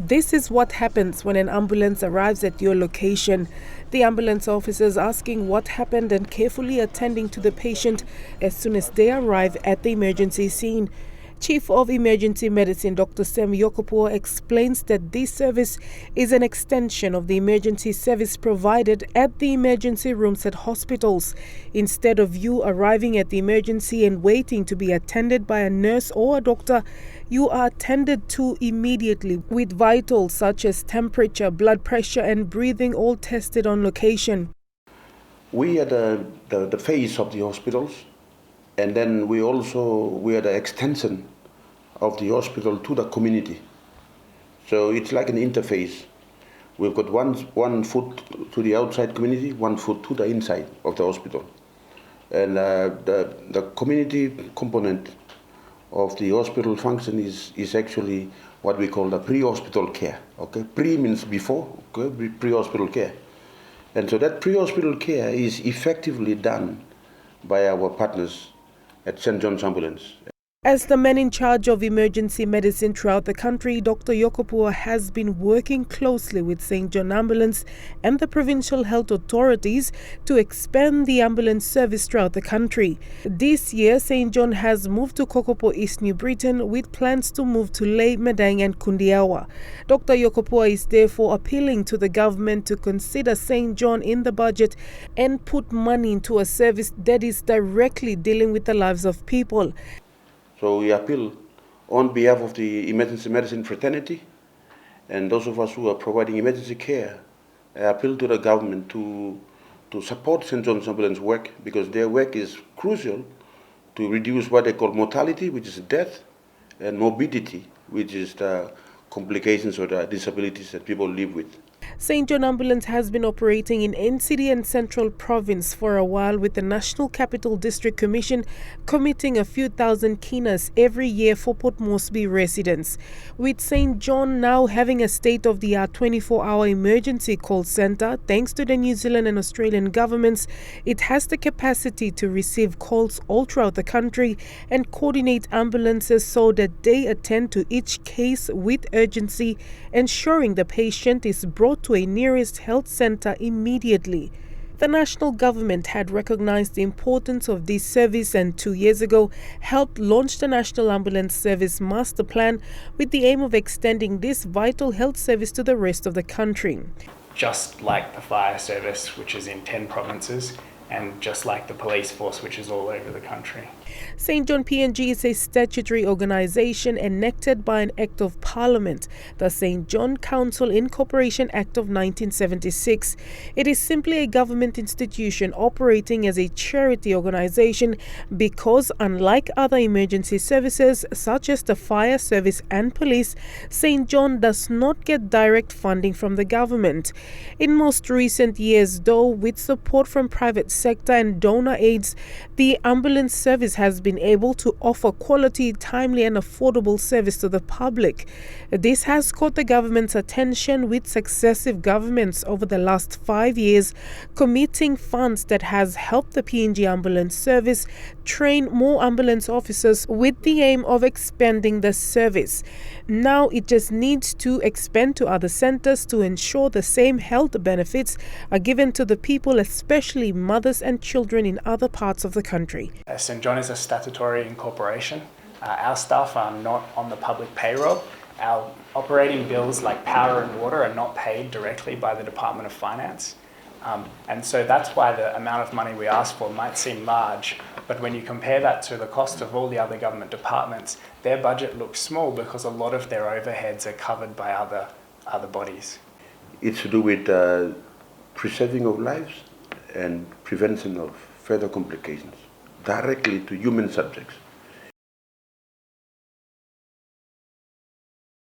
This is what happens when an ambulance arrives at your location. The ambulance officers asking what happened and carefully attending to the patient as soon as they arrive at the emergency scene. Chief of Emergency Medicine Dr. Sam Yokopuo explains that this service is an extension of the emergency service provided at the emergency rooms at hospitals. Instead of you arriving at the emergency and waiting to be attended by a nurse or a doctor, you are attended to immediately with vitals such as temperature, blood pressure and breathing all tested on location. We are the face of the hospitals, and then we are the extension of the hospital to the community. So it's like an interface. We've got one foot to the outside community, one foot to the inside of the hospital. And the community component of the hospital function is actually what we call the pre-hospital care. Okay, pre means before, okay, pre-hospital care. And so that pre-hospital care is effectively done by our partners at St. John's Ambulance. As the man in charge of emergency medicine throughout the country, Dr. Yokopuo has been working closely with St. John Ambulance and the provincial health authorities to expand the ambulance service throughout the country. This year, St. John has moved to Kokopo, East New Britain, with plans to move to Lae, Madang and Kundiawa. Dr. Yokopuo is therefore appealing to the government to consider St. John in the budget and put money into a service that is directly dealing with the lives of people. So we appeal on behalf of the emergency medicine fraternity and those of us who are providing emergency care. I appeal to the government to support St. John's Ambulance work, because their work is crucial to reduce what they call mortality, which is death, and morbidity, which is the complications or the disabilities that people live with. St. John Ambulance has been operating in NCD and Central Province for a while, with the National Capital District Commission committing a few thousand kinas every year for Port Moresby residents. With St. John now having a state-of-the-art 24-hour emergency call centre, thanks to the New Zealand and Australian governments, it has the capacity to receive calls all throughout the country and coordinate ambulances so that they attend to each case with urgency, ensuring the patient is brought to a nearest health centre immediately. The national government had recognized the importance of this service and 2 years ago helped launch the National Ambulance Service Master Plan with the aim of extending this vital health service to the rest of the country. Just like the fire service, which is in 10 provinces, and just like the police force, which is all over the country. St. John PNG is a statutory organisation enacted by an Act of Parliament, the St. John Council Incorporation Act of 1976. It is simply a government institution operating as a charity organisation because, unlike other emergency services such as the fire service and police, St. John does not get direct funding from the government. In most recent years, though, with support from private sector and donor aids, the ambulance service has been able to offer quality, timely and affordable service to the public. This has caught the government's attention, with successive governments over the last 5 years committing funds that has helped the PNG ambulance service train more ambulance officers with the aim of expanding the service. Now it just needs to expand to other centres to ensure the same health benefits are given to the people, especially mothers and children in other parts of the country. St. John is a statutory incorporation. Our staff are not on the public payroll. Our operating bills like power and water are not paid directly by the Department of Finance. And so that's why the amount of money we ask for might seem large, but when you compare that to the cost of all the other government departments, their budget looks small because a lot of their overheads are covered by other bodies. It's to do with preserving of lives and prevention of further complications directly to human subjects.